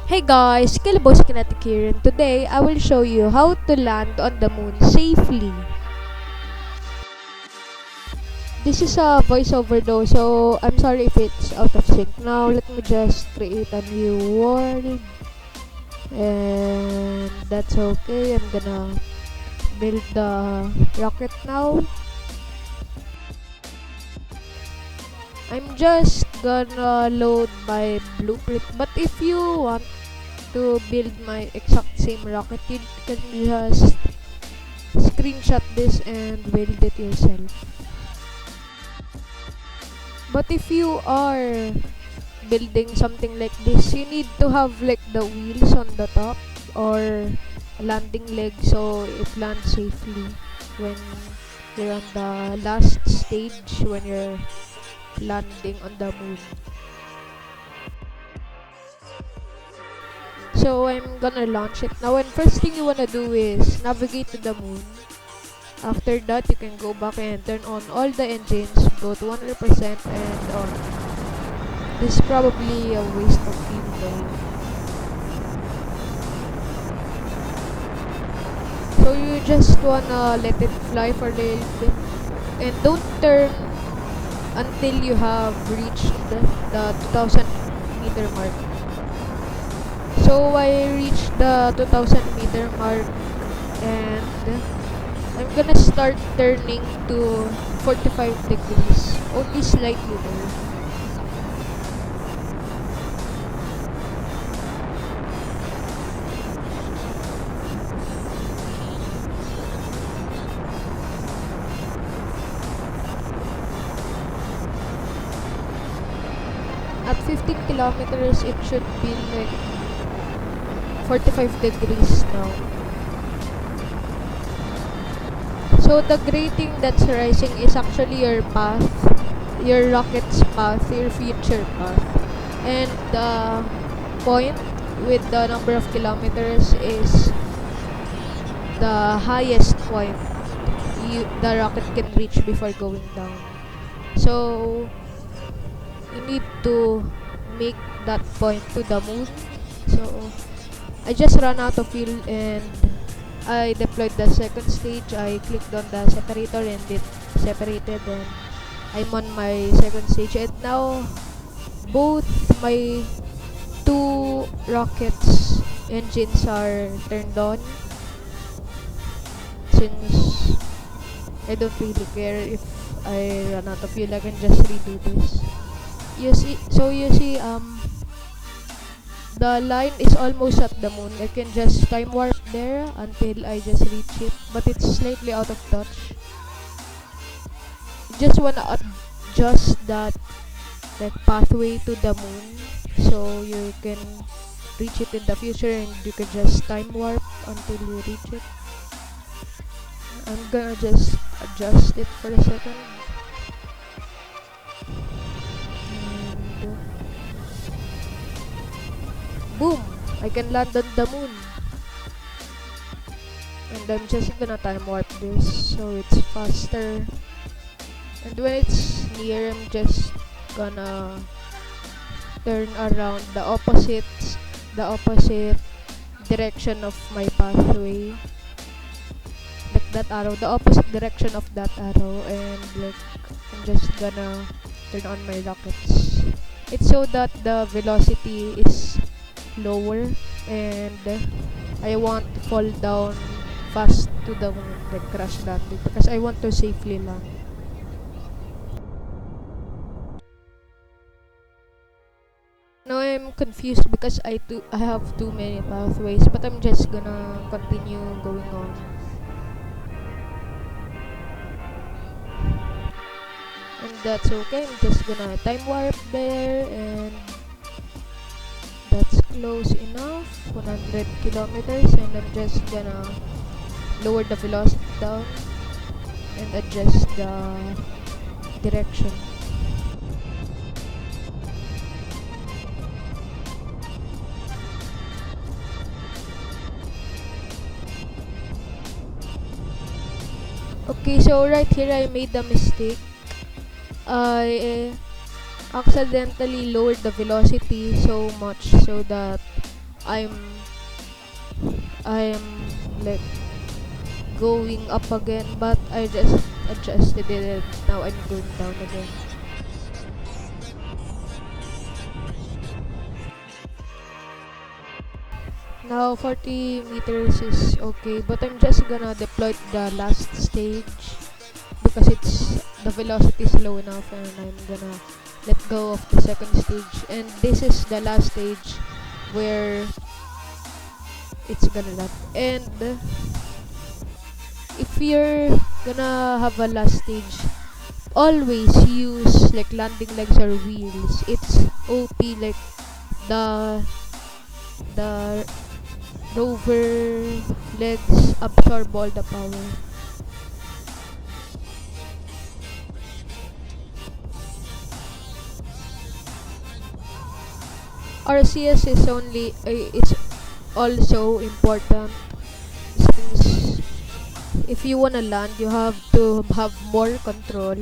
Hey guys, Boss Kinetic here, and today I will show you how to land on the moon safely. This is a voiceover though, so I'm sorry if it's out of sync. Now let me just create a new world, and that's okay. I'm gonna build the rocket now. I'm just gonna load my blueprint, but if you want to build my exact same rocket, you can just screenshot this and build it yourself. But if you are building something like this, you need to have like the wheels on the top or landing leg so it lands safely when you're on the last stage, when you're landing on the moon. So I'm gonna launch it now, and first thing you wanna do is navigate to the moon. After that, you can go back and turn on all the engines, go to 100% and on. This is probably a waste of fuel though. So you just wanna let it fly for a little bit and don't turn until you have reached the 2000 meter mark. So I reached the 2000 meter mark and I'm gonna start turning to 45 degrees, only slightly though. At 15 kilometers, it should be like 45 degrees now. So the grating that's rising is actually your path, your rocket's path, your future path. And the point with the number of kilometers is the highest point the rocket can reach before going down. So you need to make that point to the moon. So I just ran out of fuel and I deployed the second stage. I clicked on the separator and it separated, and I'm on my second stage, and now both my two rockets engines are turned on, since I don't really care if I run out of fuel. I can just redo this. You see, the line is almost at the moon. I can just time warp there until I just reach it, but it's slightly out of touch. Just wanna adjust that like pathway to the moon so you can reach it in the future, and you can just time warp until you reach it. I'm gonna just adjust it for a second. And boom! I can land on the moon. And I'm just gonna time warp this so it's faster. And when it's near, I'm just gonna turn around the opposite direction of my pathway, like that arrow, the opposite direction of that arrow, and like I'm just gonna turn on my rockets. It's so that the velocity is lower and I want to fall down fast to the moon, like crash landing, because I want to safely land. Now I'm confused because I have too many pathways, but I'm just gonna continue going on. And that's okay. I'm just gonna time warp there, and that's close enough, 100 kilometers, and I'm just gonna lower the velocity down and adjust the direction. Okay, so right here I made a mistake. I accidentally lowered the velocity so much so that I'm I'm like going up again, but I just adjusted it and now I'm going down again. Now 40 meters is okay, but I'm just gonna deploy the last stage because it's the velocity is low enough, and I'm gonna let go of the second stage, and this is the last stage where it's gonna land. And if you're gonna have a last stage, always use like landing legs or wheels. It's OP, like the the rover legs absorb all the power. RCS is only is also important, since if you wanna land, you have to have more control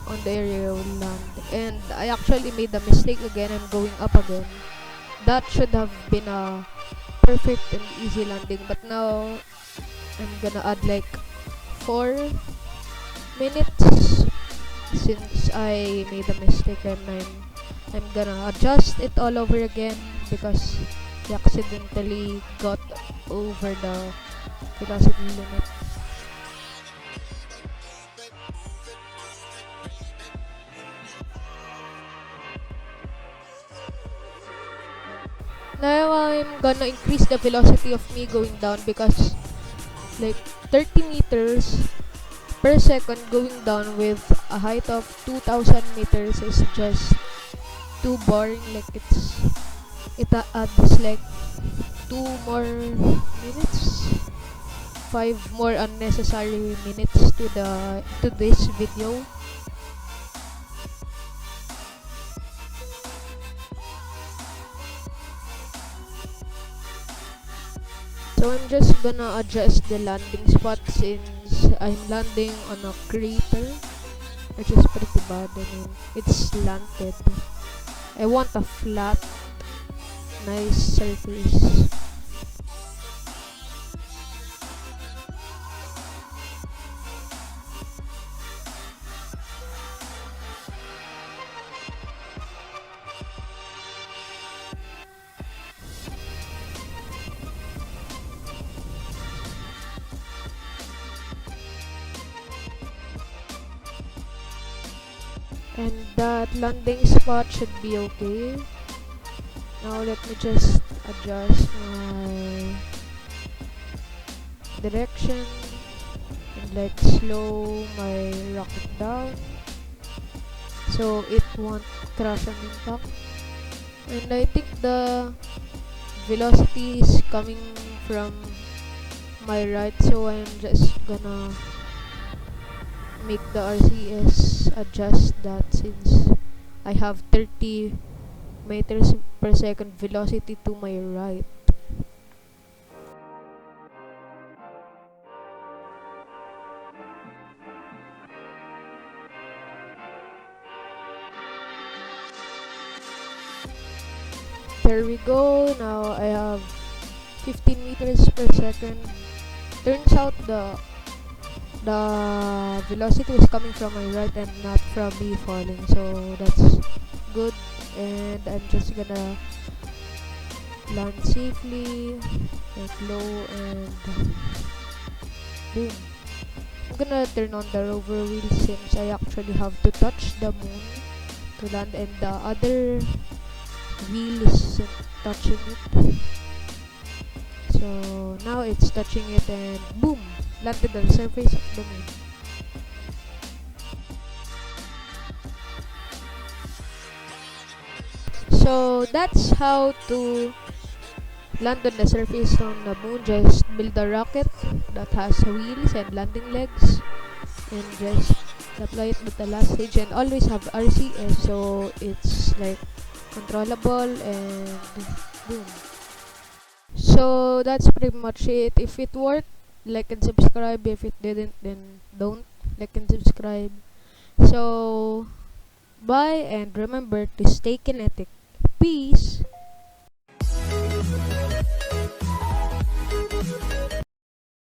on the area you land. And I actually made a mistake again. I'm going up again. That should have been a perfect and easy landing, but now I'm gonna add like 4 minutes since I made a mistake, and I'm gonna adjust it all over again because I accidentally got over the velocity limit. Now I'm gonna increase the velocity of me going down because like 30 meters per second going down with a height of 2000 meters is just too boring. Like it adds like 2 more minutes, 5 more unnecessary minutes to this video. So I'm just gonna adjust the landing spot since I'm landing on a crater, which is pretty bad. I mean, it's slanted. I want a flat, nice surface. And that landing spot should be okay. Now let me just adjust my direction and like slow my rocket down so it won't crash on impact. And I think the velocity is coming from my right, so I'm just gonna make the RCS adjust that since I have 30 meters per second velocity to my right. There we go. Now I have 15 meters per second. Turns out the velocity is coming from my right and not from me falling, so that's good. And I'm just gonna land safely, like low, and boom. I'm gonna turn on the rover wheel since I actually have to touch the moon to land, and the other wheel isn't touching it. So now it's touching it, and boom, landed on the surface of the moon. So that's how to land on the surface on the moon. Just build a rocket that has wheels and landing legs, and just apply it with the last stage, and always have RCS so it's like controllable, and boom. So that's pretty much it. If it worked, like and subscribe. If it didn't, then don't like and subscribe. So bye, and remember to stay kinetic. Peace.